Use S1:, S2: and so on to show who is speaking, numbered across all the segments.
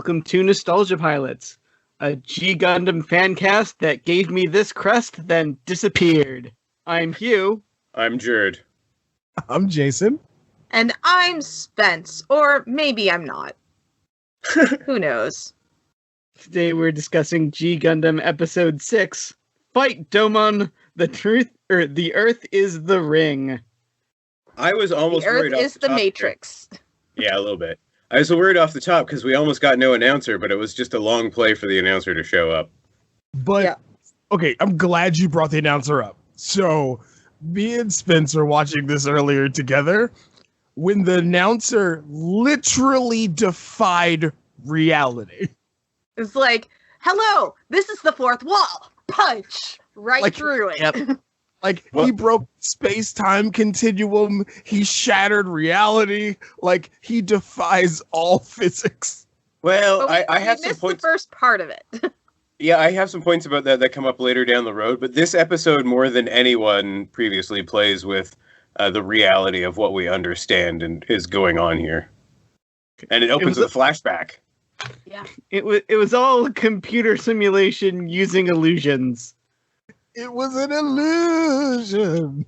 S1: welcome to Nostalgia Pilots, a G Gundam fan cast that gave me this crest, then disappeared. I'm Hugh.
S2: I'm Jurd.
S3: I'm Jason.
S4: And I'm Spence, or maybe I'm not. Who knows?
S1: Today we're discussing G Gundam Episode 6, Fight Domon, the Earth is the Ring.
S2: I was almost worried off
S4: The Earth is the Matrix.
S2: Yeah, a little bit. I was worried off the top because we almost got no announcer, but it was just a long play for the announcer to show up.
S3: But, yeah. Okay, I'm glad you brought the announcer up. So, me and Spence are watching this earlier together when the announcer literally defied reality.
S4: It's like, hello, this is the fourth wall. Punch! Right through it.
S1: Yep.
S3: He broke space-time continuum. He shattered reality. He defies all physics.
S2: Well, I have some points.
S4: The first part of it.
S2: Yeah, I have some points about that come up later down the road. But this episode, more than anyone previously, plays with the reality of what we understand and is going on here. And it opens with a flashback.
S4: Yeah.
S1: It was all computer simulation using illusions.
S3: It was an illusion.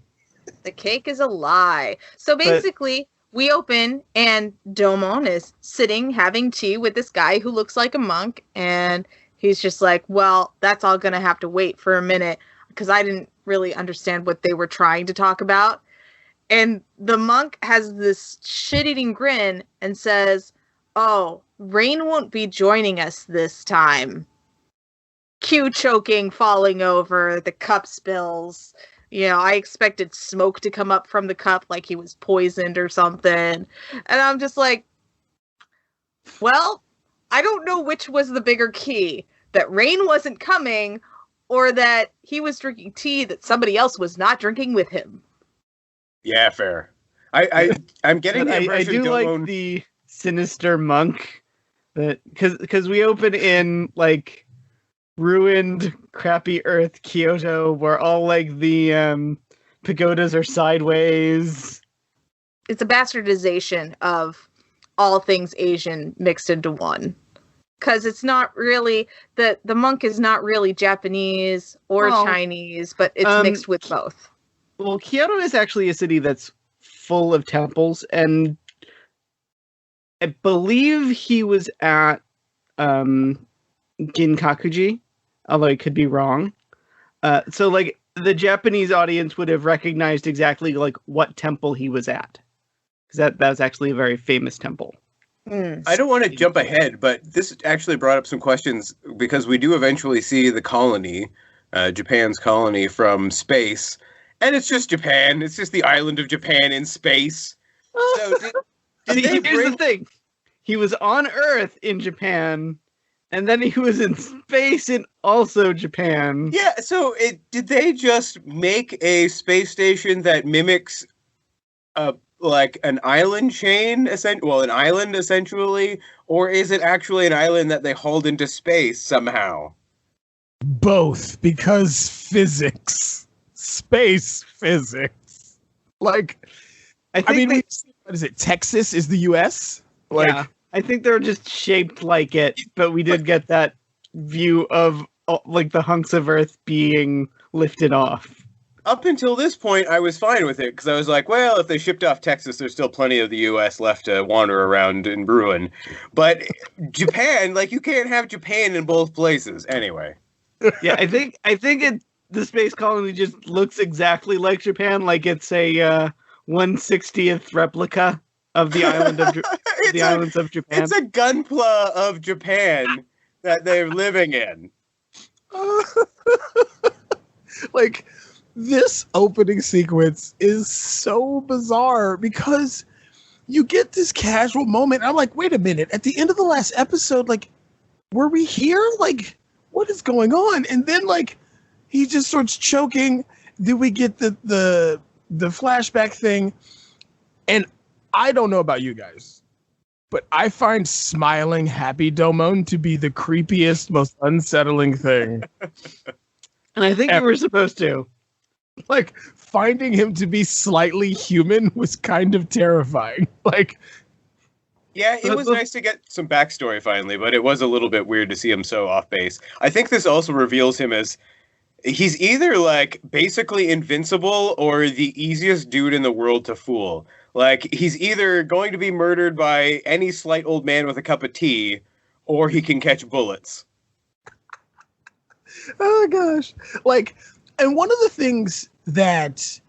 S4: The cake is a lie. So basically, we open and Domon is sitting having tea with this guy who looks like a monk. And he's just like, well, that's all going to have to wait for a minute because I didn't really understand what they were trying to talk about. And the monk has this shit-eating grin and says, oh, Rain won't be joining us this time. Cue choking, falling over, the cup spills. You know, I expected smoke to come up from the cup like he was poisoned or something. And I'm just like, well, I don't know which was the bigger key. That Rain wasn't coming or that he was drinking tea that somebody else was not drinking with him.
S2: Yeah, fair. I'm getting the impression
S1: I do like the sinister monk that because we open in ruined, crappy Earth, Kyoto, where all the pagodas are sideways.
S4: It's a bastardization of all things Asian mixed into one. Because it's not really the monk is not really Japanese or Chinese, but it's mixed with both.
S1: Well, Kyoto is actually a city that's full of temples, and I believe he was at Ginkakuji, although I could be wrong. So the Japanese audience would have recognized exactly what temple he was at, because that was actually a very famous temple.
S2: I don't want to jump ahead, but this actually brought up some questions because we do eventually see the colony, Japan's colony from space, and it's just Japan. It's just the island of Japan in space. So
S1: here's the thing. He was on Earth in Japan, and then he was in space in also Japan.
S2: Yeah, so did they just make a space station that mimics an island chain, an island essentially, or is it actually an island that they hauled into space somehow?
S3: Both, because physics. Space physics. What is it? Texas is the US?
S1: Yeah, I think they're just shaped like it, but we did get that view of the hunks of Earth being lifted off.
S2: Up until this point, I was fine with it, because I was like, well, if they shipped off Texas, there's still plenty of the U.S. left to wander around and ruin. But Japan, you can't have Japan in both places. Anyway.
S1: Yeah, I think the space colony just looks exactly like Japan, it's a 1/60th replica of the island of islands of Japan.
S2: It's a gunpla of Japan that they're living in.
S3: This opening sequence is so bizarre because you get this casual moment. I'm like, wait a minute. At the end of the last episode, were we here? What is going on? And then, he just starts choking. Then we get the flashback thing. And I don't know about you guys, but I find smiling, happy Domon to be the creepiest, most unsettling thing.
S1: And I think you were supposed to.
S3: Finding him to be slightly human was kind of terrifying.
S2: Yeah, it was nice to get some backstory finally, but it was a little bit weird to see him so off base. I think this also reveals him as he's either like basically invincible or the easiest dude in the world to fool. Like he's either going to be murdered by any slight old man with a cup of tea, or he can catch bullets.
S3: Oh gosh. Like, and one of the things that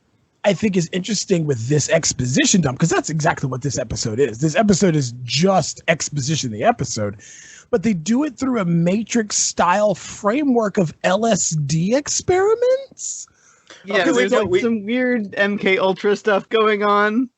S3: I think is interesting with this exposition dump, because that's exactly what this episode is. This episode is just exposition the episode, but they do it through a Matrix style framework of LSD experiments.
S1: Yeah, there's like some weird MK Ultra stuff going on.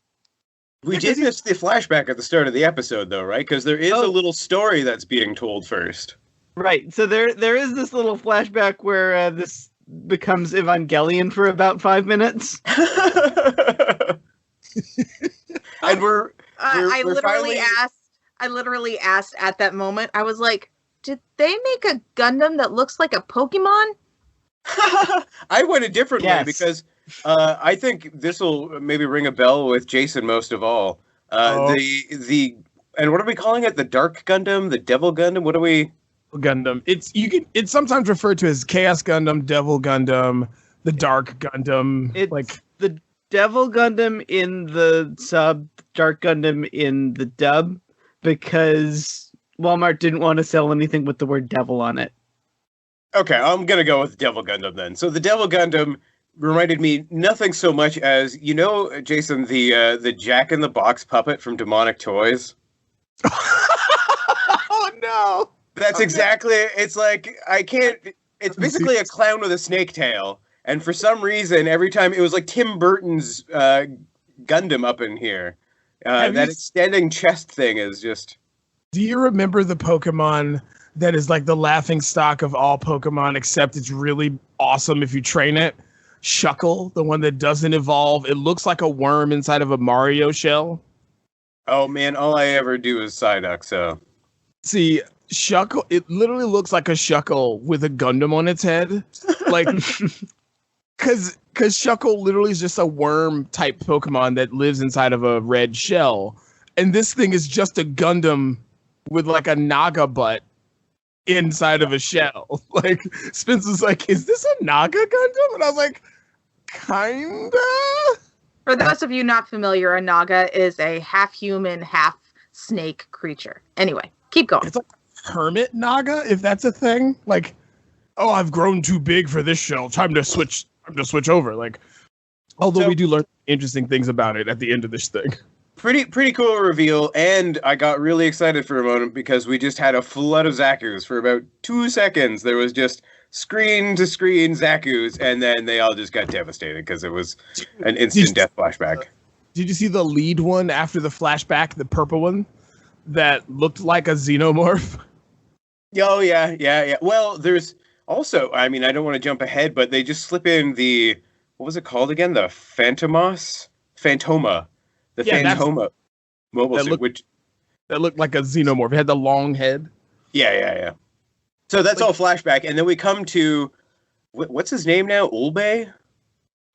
S2: We did miss the flashback at the start of the episode, though, right? Because there is a little story that's being told first.
S1: Right. So there is this little flashback where this becomes Evangelion for about 5 minutes.
S2: And
S4: I literally asked at that moment. I was like, "Did they make a Gundam that looks like a Pokemon?"
S2: I went a different way because I think this will maybe ring a bell with Jason most of all. The and what are we calling it? The Dark Gundam, the Devil Gundam. What are we?
S3: Gundam. It's sometimes referred to as Chaos Gundam, Devil Gundam, the Dark Gundam.
S1: It's like the Devil Gundam in the sub, Dark Gundam in the dub, because Walmart didn't want to sell anything with the word devil on it.
S2: Okay, I'm gonna go with Devil Gundam then. So the Devil Gundam reminded me nothing so much as, you know, Jason, the Jack in the Box puppet from Demonic Toys.
S3: Oh no!
S2: That's exactly. It's like it's basically a clown with a snake tail, and for some reason, every time it was like Tim Burton's Gundam up in here. That extending chest thing is just.
S3: Do you remember the Pokemon that is like the laughing stock of all Pokemon, except it's really awesome if you train it? Shuckle, the one that doesn't evolve. It looks like a worm inside of a Mario shell.
S2: Oh man, all I ever do is Psyduck, so.
S3: See, Shuckle, it literally looks like a Shuckle with a Gundam on its head. Like, because Shuckle literally is just a worm type Pokemon that lives inside of a red shell. And this thing is just a Gundam with like a Naga butt inside of a shell. Like, Spence was like, is this a Naga Gundam? And I was like, kinda?
S4: For those of you not familiar, a Naga is a half human, half snake creature. Anyway, keep going.
S3: It's like Hermit Naga, if that's a thing. Like, oh, I've grown too big for this shell. Time to switch over. Like, although we do learn interesting things about it at the end of this thing.
S2: Pretty cool reveal, and I got really excited for a moment because we just had a flood of Zaku's for about 2 seconds. There was just screen to screen Zaku's, and then they all just got devastated because it was an instant death flashback.
S3: Did you see the lead one after the flashback, the purple one, that looked like a xenomorph?
S2: Oh, yeah. Well, there's also, I mean, I don't want to jump ahead, but they just slip in the, what was it called again? The Phantoma. The Phantoma mobile suit,
S3: that looked like a xenomorph. It had the long head.
S2: Yeah. So that's all flashback, and then we come to, what's his name now? Ulbe?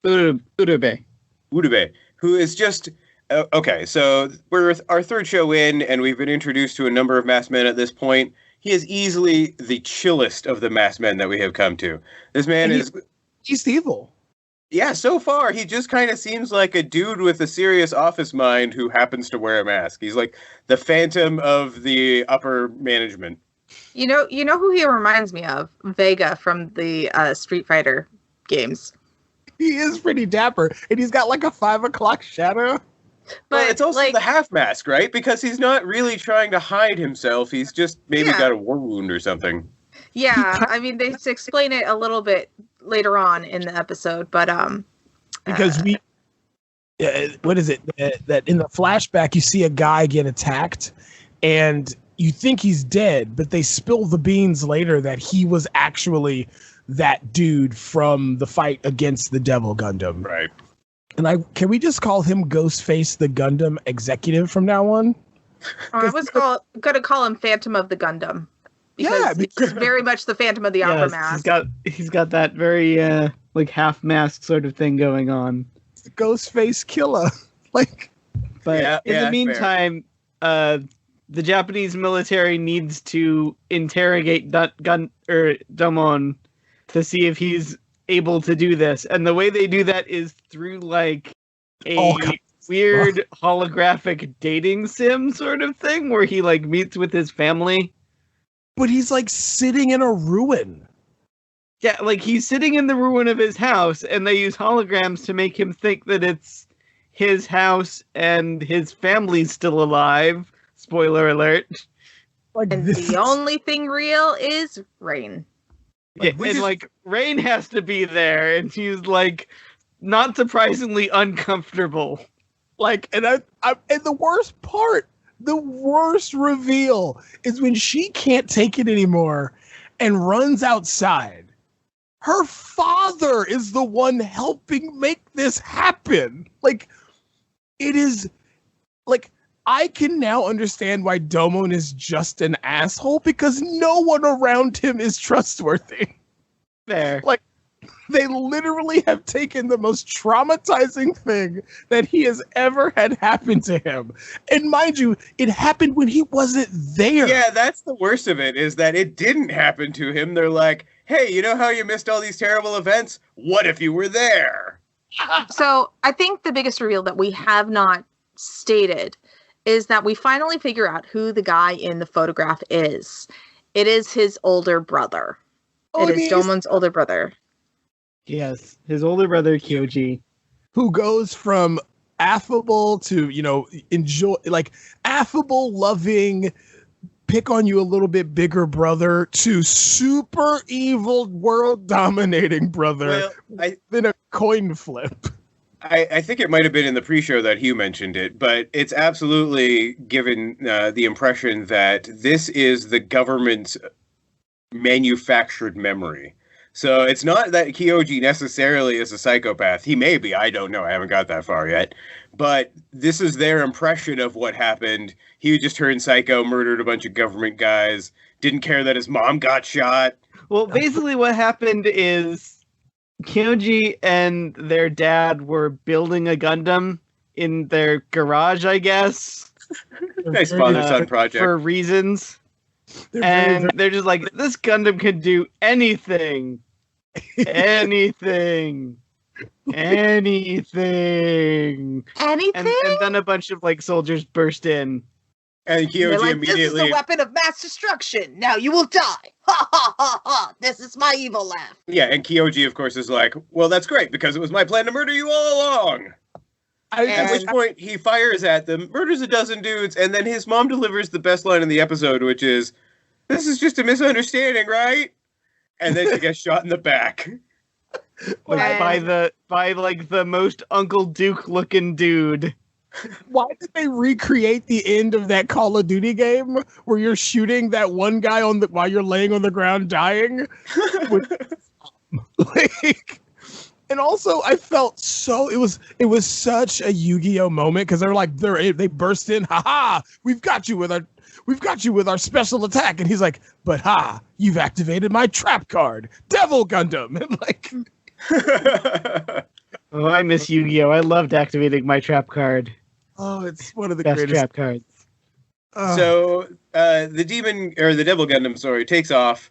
S2: Udube, who is just... okay, so we're our third show in, and we've been introduced to a number of masked men at this point. He is easily the chillest of the masked men that we have come to. This man
S3: He's evil.
S2: Yeah, so far, he just kind of seems like a dude with a serious office mind who happens to wear a mask. He's like the phantom of the upper management.
S4: You know who he reminds me of? Vega from the Street Fighter games.
S3: He is pretty dapper, and he's got like a 5 o'clock shadow.
S2: But it's also the half mask, right? Because he's not really trying to hide himself. He's just maybe got a war wound or something.
S4: Yeah, I mean, they explain it a little bit later on in the episode, but
S3: because what is it that in the flashback you see a guy get attacked, and you think he's dead, but they spill the beans later that he was actually that dude from the fight against the Devil Gundam.
S2: Right.
S3: And can we just call him Ghostface the Gundam executive from now on?
S4: I was going to call him Phantom of the Gundam. Because he's very much the Phantom of the Opera mask.
S1: He's got that very like half mask sort of thing going on.
S3: Ghostface killer. Like,
S1: but in the meantime, the Japanese military needs to interrogate Domon to see if he's able to do this. And the way they do that is through like a weird holographic dating sim sort of thing where he like meets with his family.
S3: But he's like sitting in a ruin.
S1: Yeah, like he's sitting in the ruin of his house, and they use holograms to make him think that it's his house and his family's still alive. Spoiler alert.
S3: Like,
S4: And the only thing real is Rain.
S1: Yeah, and like Rain has to be there, and she's like not surprisingly uncomfortable.
S3: Like, and and the worst part, the worst reveal is when she can't take it anymore and runs outside. Her father is the one helping make this happen. Like, it is like, I can now understand why Domon is just an asshole, because no one around him is trustworthy.
S1: There.
S3: Like, they literally have taken the most traumatizing thing that he has ever had happen to him. And mind you, it happened when he wasn't there.
S2: Yeah, that's the worst of it, is that it didn't happen to him. They're like, hey, you know how you missed all these terrible events? What if you were there?
S4: So I think the biggest reveal that we have not stated is that we finally figure out who the guy in the photograph is. It is his older brother. It is Domon's older brother.
S1: Yes, his older brother, Kyoji.
S3: Who goes from affable to, enjoy, like, affable, loving, pick on you a little bit bigger brother to super evil, world-dominating brother.
S2: Well,
S3: in a coin flip.
S2: I think it might have been in the pre-show that Hugh mentioned it, but it's absolutely given the impression that this is the government's manufactured memory. So it's not that Kyoji necessarily is a psychopath. He may be. I don't know. I haven't got that far yet. But this is their impression of what happened. He just turned psycho, murdered a bunch of government guys, didn't care that his mom got shot.
S1: Well, basically what happened is Kyoji and their dad were building a Gundam in their garage, I guess.
S2: Nice father-son project.
S1: For reasons. They're just like, this Gundam can do anything. Anything.
S4: Anything?
S1: And then a bunch of like soldiers burst in.
S2: And Kyoji
S4: like,
S2: immediately...
S4: This is the weapon of mass destruction. Now you will die. Ha ha ha ha. This is my evil laugh.
S2: Yeah, and Kyoji, of course, is like, well, that's great, because it was my plan to murder you all along. At which point, he fires at them, murders a dozen dudes, and then his mom delivers the best line in the episode, which is, this is just a misunderstanding, right? And then she gets shot in the back.
S1: Like, by the most Uncle Duke looking dude.
S3: Why did they recreate the end of that Call of Duty game where you're shooting that one guy while you're laying on the ground dying? And also I felt it was such a Yu-Gi-Oh moment, because they're like they burst in, haha, we've got you with our special attack, and he's like, but you've activated my trap card, Devil Gundam, and like.
S1: Oh, I miss Yu-Gi-Oh! I loved activating my trap card.
S3: Oh, it's one of the
S1: best
S3: greatest
S1: trap cards.
S2: So the Devil Gundam, takes off,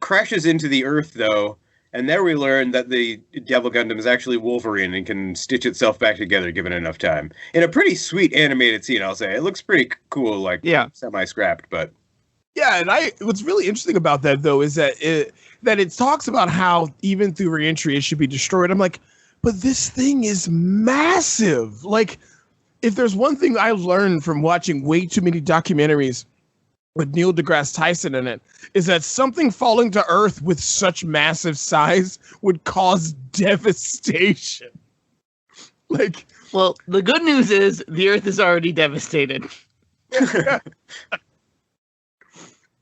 S2: crashes into the Earth though, and there we learn that the Devil Gundam is actually Wolverine and can stitch itself back together given enough time. In a pretty sweet animated scene, I'll say. It looks pretty cool, semi-scrapped, but.
S3: Yeah, and what's really interesting about that though is that it talks about how even through reentry it should be destroyed. I'm like, but this thing is massive. Like, if there's one thing I learned from watching way too many documentaries with Neil deGrasse Tyson in it, is that something falling to Earth with such massive size would cause devastation. Like,
S1: well, the good news is the Earth is already devastated.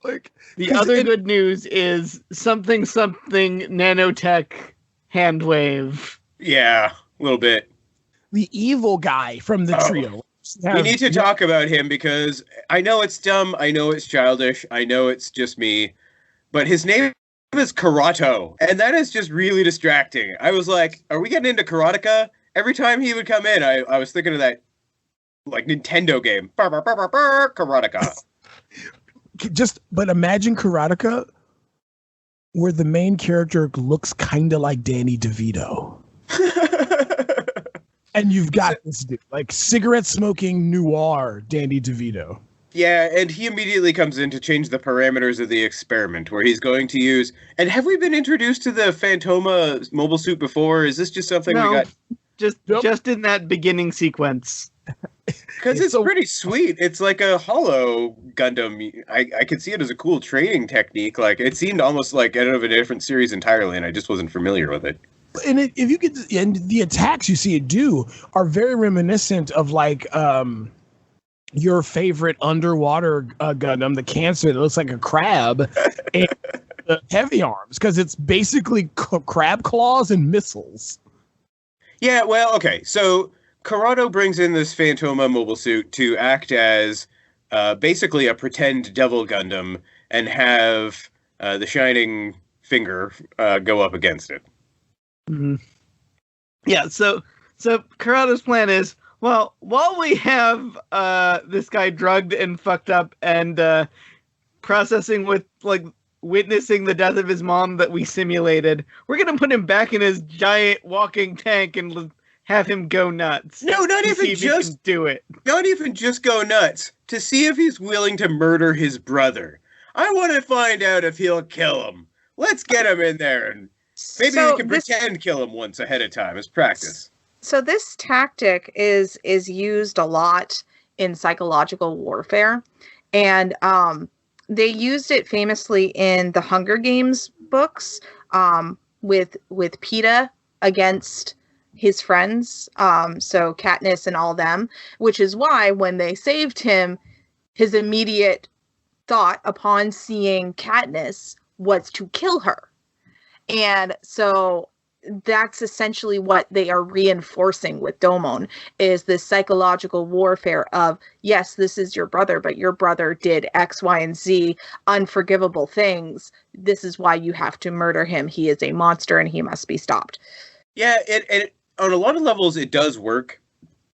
S3: Like,
S1: the other good news is something nanotech handwave.
S2: Yeah, a little bit.
S3: The evil guy from the trio.
S2: We need to talk about him, because I know it's dumb, I know it's childish, I know it's just me, but his name is Karato, and that is just really distracting. I was like, are we getting into karateka? Every time he would come in, I was thinking of that like Nintendo game. Karateka.
S3: But imagine Karateka where the main character looks kind of like Danny DeVito. And you've got this dude, like cigarette smoking noir Danny DeVito.
S2: Yeah, and he immediately comes in to change the parameters of the experiment, where he's going to use... And have we been introduced to the Phantoma mobile suit before? Is this just something we got...
S1: Just in that beginning sequence.
S2: Because it's pretty sweet. It's like a hollow Gundam. I could see it as a cool training technique. Like, it seemed almost like out of a different series entirely, and I just wasn't familiar with it.
S3: And if you get... And the attacks you see it do are very reminiscent of, like... your favorite underwater Gundam, the Cancer that looks like a crab, and the heavy arms, because it's basically crab claws and missiles.
S2: Yeah, well, okay. So Corrado brings in this Phantoma mobile suit to act as basically a pretend Devil Gundam and have the Shining Finger go up against it.
S1: Mm-hmm. Yeah, so Corrado's plan is, well, while we have this guy drugged and fucked up and processing with, like, witnessing the death of his mom that we simulated, we're going to put him back in his giant walking tank and have him go nuts.
S2: No, not even just
S1: do it.
S2: Not even just go nuts. To see if he's willing to murder his brother. I want to find out if he'll kill him. Let's get him in there, and maybe we can pretend kill him once ahead of time as practice.
S4: So this tactic is used a lot in psychological warfare, and they used it famously in the Hunger Games books with Peeta against his friends, so Katniss and all them, which is why when they saved him, his immediate thought upon seeing Katniss was to kill her. And so that's essentially what they are reinforcing with Domon, is this psychological warfare of, yes, this is your brother, but your brother did X, Y, and Z unforgivable things. This is why you have to murder him. He is a monster and he must be stopped.
S2: Yeah, it on a lot of levels it does work.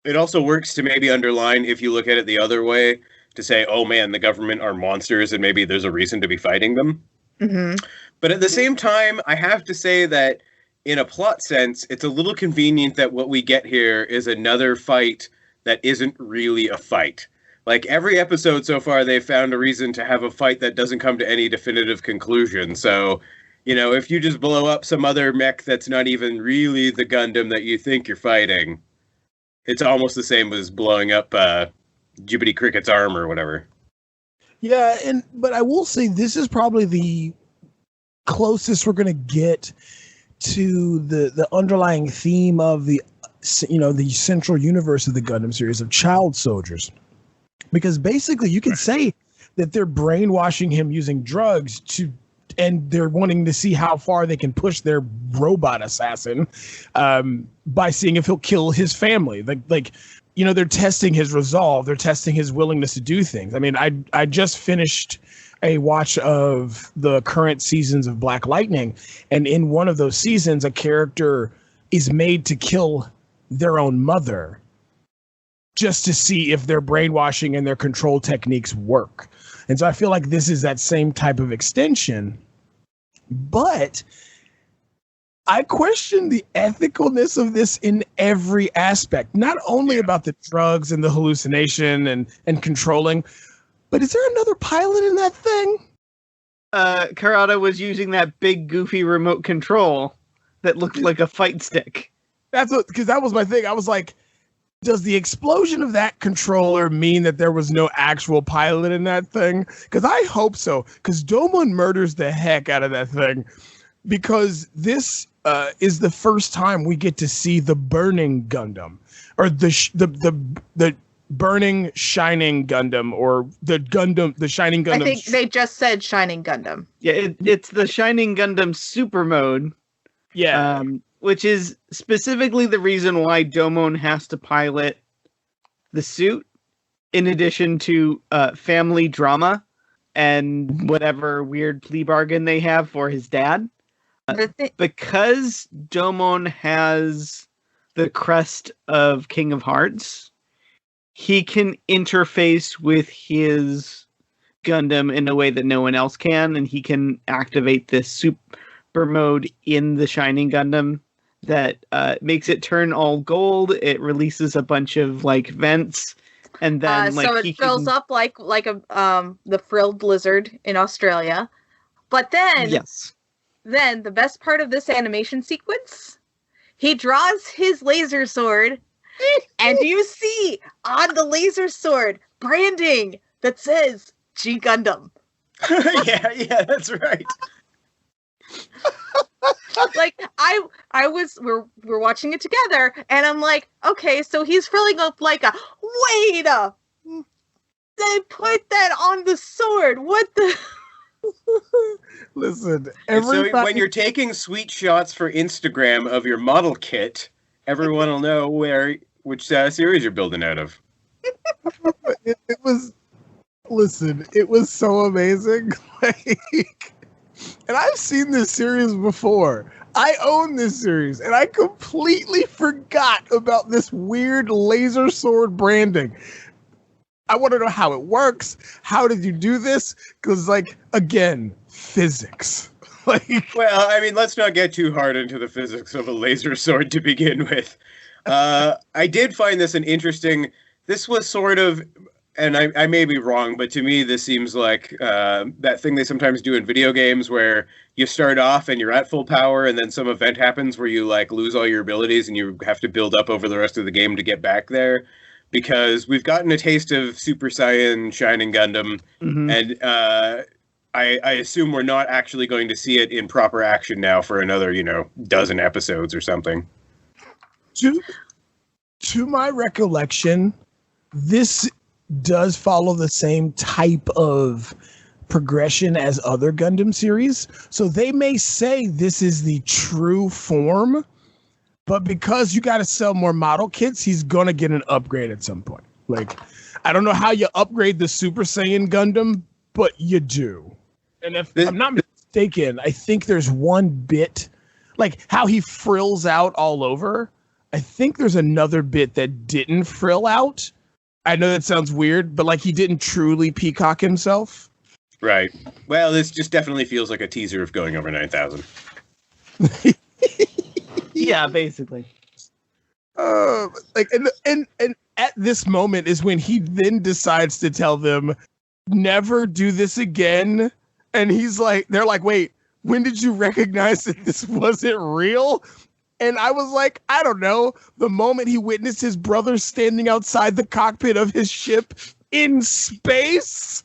S2: It also works to maybe underline, if you look at it the other way, to say, oh man, the government are monsters and maybe there's a reason to be fighting them.
S4: Mm-hmm.
S2: But at the same time, I have to say that in a plot sense, it's a little convenient that what we get here is another fight that isn't really a fight. Like, every episode so far, they've found a reason to have a fight that doesn't come to any definitive conclusion. So, you know, if you just blow up some other mech that's not even really the Gundam that you think you're fighting, it's almost the same as blowing up Jibity Cricket's arm or whatever.
S3: Yeah, but I will say this is probably the closest we're going to get to the underlying theme of the central universe of the Gundam series of child soldiers, because basically you can say that they're brainwashing him using drugs and they're wanting to see how far they can push their robot assassin by seeing if he'll kill his family. They're testing his resolve, they're testing his willingness to do things. I mean, I just finished a watch of the current seasons of Black Lightning, and in one of those seasons a character is made to kill their own mother just to see if their brainwashing and their control techniques work. And so I feel like this is that same type of extension, but I question the ethicalness of this in every aspect, not only about the drugs and the hallucination and controlling, but is there another pilot in that thing?
S1: Karada was using that big goofy remote control that looked like a fight stick.
S3: Because that was my thing. I was like, does the explosion of that controller mean that there was no actual pilot in that thing? Because I hope so. Because Domon murders the heck out of that thing. Because this is the first time we get to see the burning Gundam, or the burning Shining Gundam, or the Shining Gundam.
S4: I think they just said Shining Gundam.
S1: Yeah, it's the Shining Gundam super mode.
S3: Yeah.
S1: Which is specifically the reason why Domon has to pilot the suit, in addition to family drama and whatever weird plea bargain they have for his dad. Because Domon has the crest of King of Hearts, he can interface with his Gundam in a way that no one else can, and he can activate this super mode in the Shining Gundam that makes it turn all gold. It releases a bunch of like vents, and then
S4: so it fills up like a the frilled lizard in Australia. But then, then the best part of this animation sequence, he draws his laser sword, and you see on the laser sword branding that says G Gundam.
S2: yeah, that's right.
S4: Like we're watching it together, and I'm like, okay, so he's filling up like they put that on the sword. What the?
S3: Listen,
S2: so when you're taking sweet shots for Instagram of your model kit, everyone will know which series you're building out of.
S3: it was so amazing. And I've seen this series before. I own this series, and I completely forgot about this weird laser sword branding. I want to know how it works. How did you do this? Because, again, physics.
S2: Well, I mean, let's not get too hard into the physics of a laser sword to begin with. I did find this this was sort of, and I may be wrong, but to me, this seems like that thing they sometimes do in video games where you start off and you're at full power, and then some event happens where you lose all your abilities and you have to build up over the rest of the game to get back there. Because we've gotten a taste of Super Saiyan Shining Gundam, and I assume we're not actually going to see it in proper action now for another, dozen episodes or something.
S3: To my recollection, this does follow the same type of progression as other Gundam series. So they may say this is the true form, but because you got to sell more model kits, he's going to get an upgrade at some point. I don't know how you upgrade the Super Saiyan Gundam, but you do. And if I'm not mistaken, I think there's one bit, how he frills out all over. I think there's another bit that didn't frill out. I know that sounds weird, but he didn't truly peacock himself.
S2: Right. Well, this just definitely feels like a teaser of going over 9,000.
S1: Yeah, basically.
S3: And at this moment is when he then decides to tell them, never do this again. And they're like, wait, when did you recognize that this wasn't real? And I was like, I don't know. The moment he witnessed his brother standing outside the cockpit of his ship in space.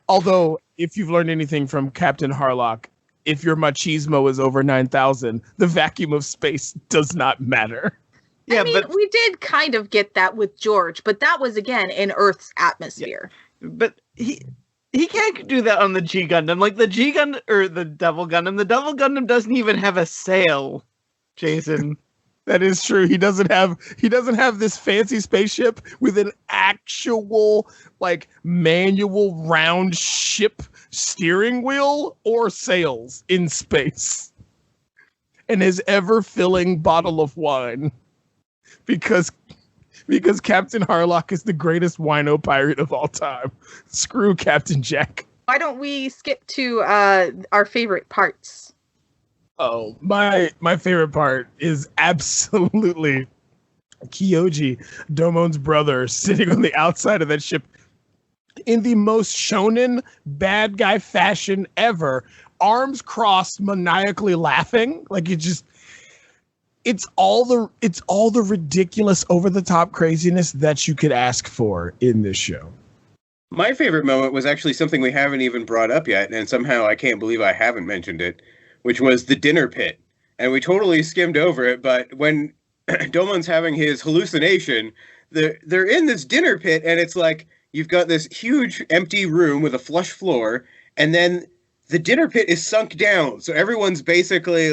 S3: Although, if you've learned anything from Captain Harlock, if your machismo is over 9,000, the vacuum of space does not matter.
S4: Yeah, we did kind of get that with George, but that was, again, in Earth's atmosphere.
S1: Yeah. But he can't do that on the G Gundam. The G Gundam, or the Devil Gundam doesn't even have a sail, Jason.
S3: That is true. He doesn't have this fancy spaceship with an actual manual round ship steering wheel or sails in space. And his ever filling bottle of wine. Because Captain Harlock is the greatest wino pirate of all time. Screw Captain Jack.
S4: Why don't we skip to our favorite parts?
S3: Oh, my favorite part is absolutely Kyoji, Domon's brother, sitting on the outside of that ship in the most shonen bad guy fashion ever, arms crossed, maniacally laughing. It's all the ridiculous, over the top craziness that you could ask for in this show.
S2: My favorite moment was actually something we haven't even brought up yet, and somehow I can't believe I haven't mentioned it, which was the dinner pit. And we totally skimmed over it, but when Domon's having his hallucination, they're in this dinner pit, and it's you've got this huge empty room with a flush floor, and then the dinner pit is sunk down. So everyone's basically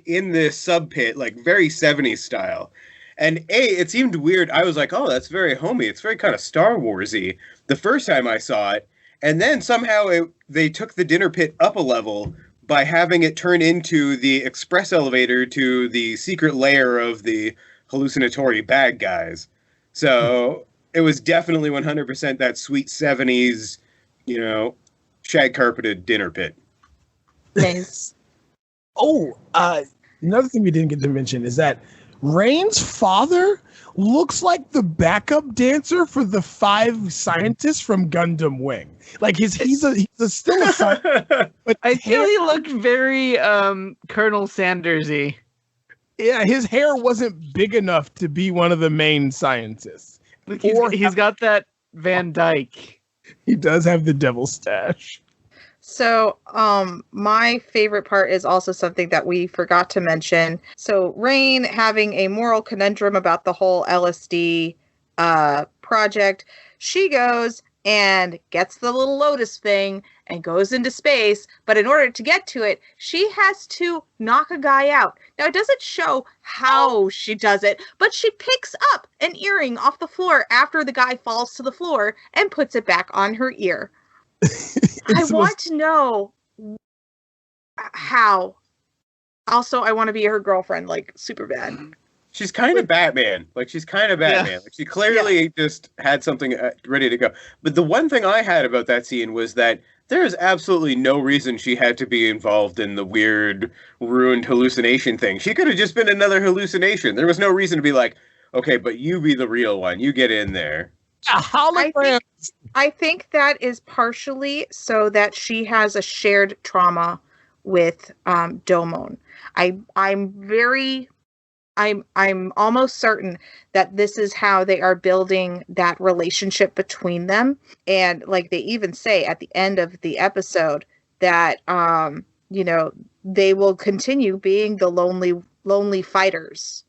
S2: in this sub pit, very 70s style. And it seemed weird. I was like, oh, that's very homey. It's very kind of Star Wars-y the first time I saw it. And then somehow they took the dinner pit up a level by having it turn into the express elevator to the secret lair of the hallucinatory bad guys. So It was definitely 100% that sweet 70s, shag carpeted dinner pit.
S4: Nice.
S3: Another thing we didn't get to mention is that Rain's father looks like the backup dancer for the 5 scientists from Gundam Wing. Like he's still a scientist, but
S1: I feel he looked very Colonel Sandersy.
S3: Yeah, his hair wasn't big enough to be one of the main scientists.
S1: He's got that Van Dyke.
S3: He does have the devil stash.
S4: So, my favorite part is also something that we forgot to mention. So, Rain having a moral conundrum about the whole LSD project, she goes and gets the little Lotus thing and goes into space. But in order to get to it, she has to knock a guy out. Now, it doesn't show how she does it, but she picks up an earring off the floor after the guy falls to the floor and puts it back on her ear. I want to know how. Also, I want to be her girlfriend, like, super bad.
S2: She's kind of Batman. Like, she clearly just had something ready to go. But the one thing I had about that scene was that there is absolutely no reason she had to be involved in the weird, ruined hallucination thing. She could have just been another hallucination. There was no reason to be like, okay, but you be the real one. You get in there.
S3: A hologram.
S4: I think that is partially so that she has a shared trauma with Domon. I'm almost certain that this is how they are building that relationship between them. And like they even say at the end of the episode that they will continue being the lonely fighters.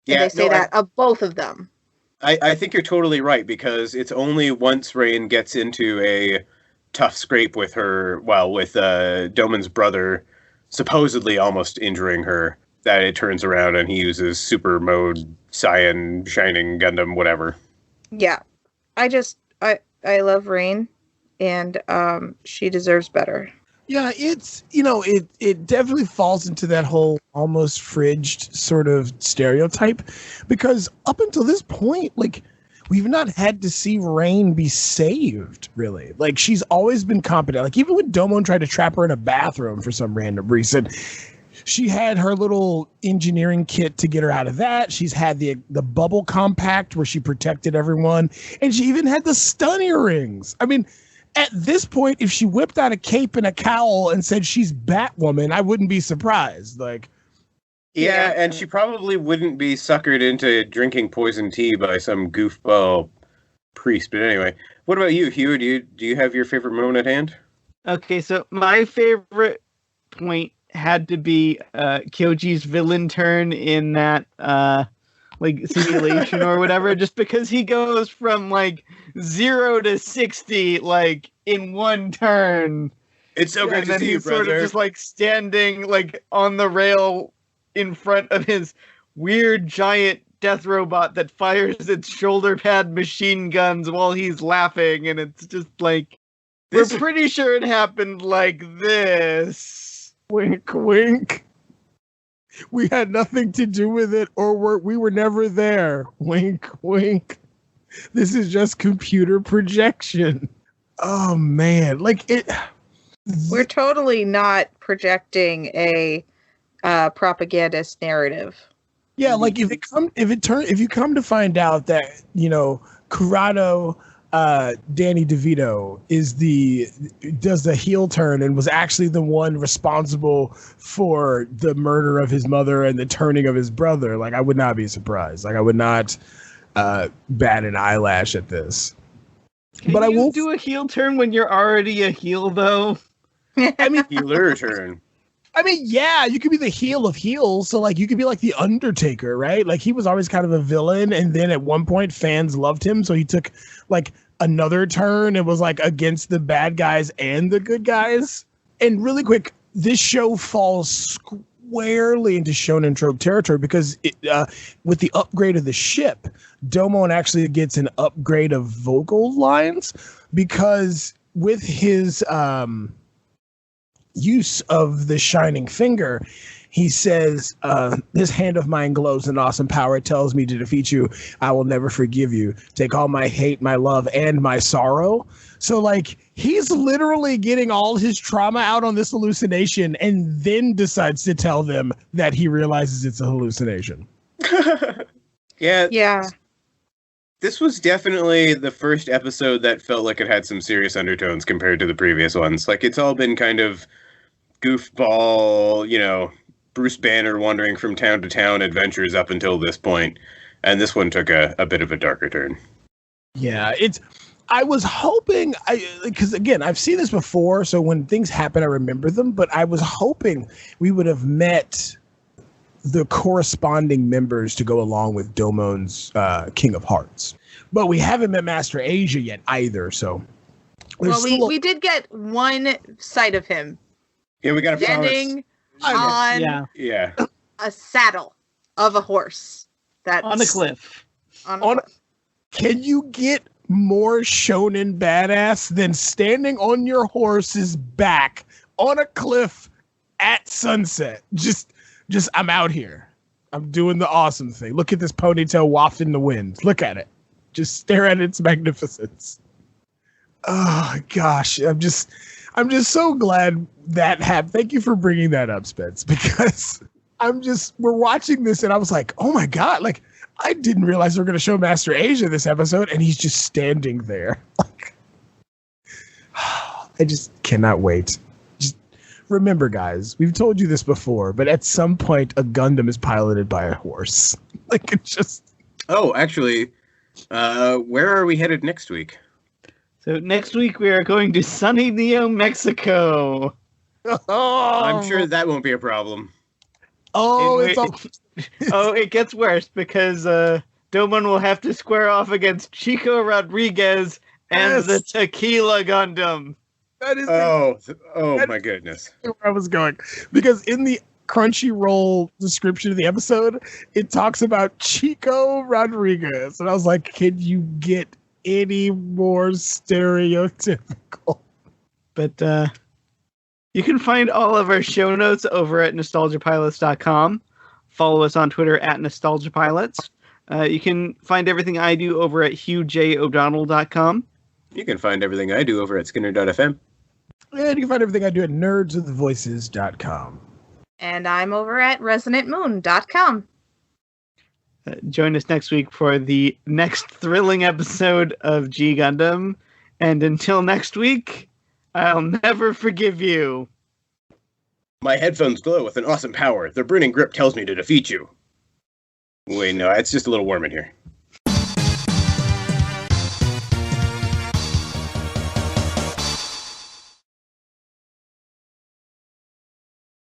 S4: And they say that of both of them.
S2: I think you're totally right, because it's only once Rain gets into a tough scrape with Domon's brother supposedly almost injuring her, that it turns around and he uses super mode, Cyan, Shining, Gundam, whatever.
S4: Yeah. I love Rain, and she deserves better.
S3: Yeah, it's, it definitely falls into that whole almost fridged sort of stereotype, because up until this point, like, we've not had to see Rain be saved, really. Like, she's always been competent. Like, even when Domon tried to trap her in a bathroom for some random reason, she had her little engineering kit to get her out of that. She's had the bubble compact where she protected everyone, and she even had the stun earrings. I mean, at this point, if she whipped out a cape and a cowl and said she's Batwoman, I wouldn't be surprised. Like,
S2: yeah, and she probably wouldn't be suckered into drinking poison tea by some goofball priest. But anyway, what about you, Hugh? Do you have your favorite moment at hand?
S1: Okay, so my favorite point had to be Kyoji's villain turn in that simulation or whatever, just because he goes from 0 to 60 in one turn.
S2: It's so good to see you, brother.
S1: And then he's sort of just standing on the rail in front of his weird giant death robot that fires its shoulder pad machine guns while he's laughing, and it's just we're pretty sure it happened like this.
S3: Wink, wink. We had nothing to do with it, or we were never there. Wink, wink. This is just computer projection. Oh man,
S4: we're totally not projecting a propagandist narrative.
S3: Yeah, if you come to find out that Kurado Danny DeVito does the heel turn and was actually the one responsible for the murder of his mother and the turning of his brother, I would not be surprised. I would not bat an eyelash at this.
S1: But I will do a heel turn when you're already a heel, though.
S3: I mean,
S2: healer turn.
S3: I mean, yeah, you could be the heel of heels. So, you could be like the Undertaker, right? He was always kind of a villain, and then at one point, fans loved him, so he took another turn and was against the bad guys and the good guys. And really quick, this show falls squarely into shonen trope territory because with the upgrade of the ship, Domon actually gets an upgrade of vocal lines, because with his use of the shining finger, he says, this hand of mine glows in awesome power. It tells me to defeat you. I will never forgive you. Take all my hate, my love, and my sorrow. So, like, he's literally getting all his trauma out on this hallucination and then decides to tell them that he realizes it's a hallucination.
S4: Yeah.
S2: This was definitely the first episode that felt like it had some serious undertones compared to the previous ones. Like, it's all been kind of goofball, Bruce Banner wandering from town to town adventures up until this point. And this one took a bit of a darker turn.
S3: Yeah, I was hoping, because again, I've seen this before, so when things happen, I remember them, but I was hoping we would have met the corresponding members to go along with Domon's King of Hearts. But we haven't met Master Asia yet either, so...
S4: Well, we did get one sight of him.
S2: Yeah, we got a
S4: standing on a saddle of a horse. That's
S1: on a cliff.
S3: Can you get more shonen badass than standing on your horse's back on a cliff at sunset? Just I'm out here. I'm doing the awesome thing. Look at this ponytail wafting the wind. Look at it. Just stare at its magnificence. Oh gosh, I'm just so glad that happened. Thank you for bringing that up, Spence, because we're watching this and I was like, oh my God, like I didn't realize they were going to show Master Asia this episode and he's just standing there. I just cannot wait. Just remember, guys, we've told you this before, but at some point a Gundam is piloted by a horse. Like it just...
S2: Oh, actually, where are we headed next week?
S1: So next week we are going to sunny Neo, Mexico.
S2: I'm sure that won't be a problem.
S1: It gets worse because Domon will have to square off against Chico Rodriguez and the Tequila Gundam.
S3: That is
S2: my goodness.
S3: Where I was going, because in the Crunchyroll description of the episode, it talks about Chico Rodriguez, and I was like, can you get any more stereotypical?
S1: But you can find all of our show notes over at nostalgiapilots.com. Follow us on Twitter at nostalgiapilots. You can find everything I do over at hughjodonnell.com.
S2: You can find everything I do over at skinner.fm.
S3: And you can find everything I do at nerdswithvoices.com.
S4: And I'm over at resonantmoon.com.
S1: Join us next week for the next thrilling episode of G Gundam. And until next week, I'll never forgive you.
S2: My headphones glow with an awesome power. Their burning grip tells me to defeat you. Wait, no, it's just a little warm in here.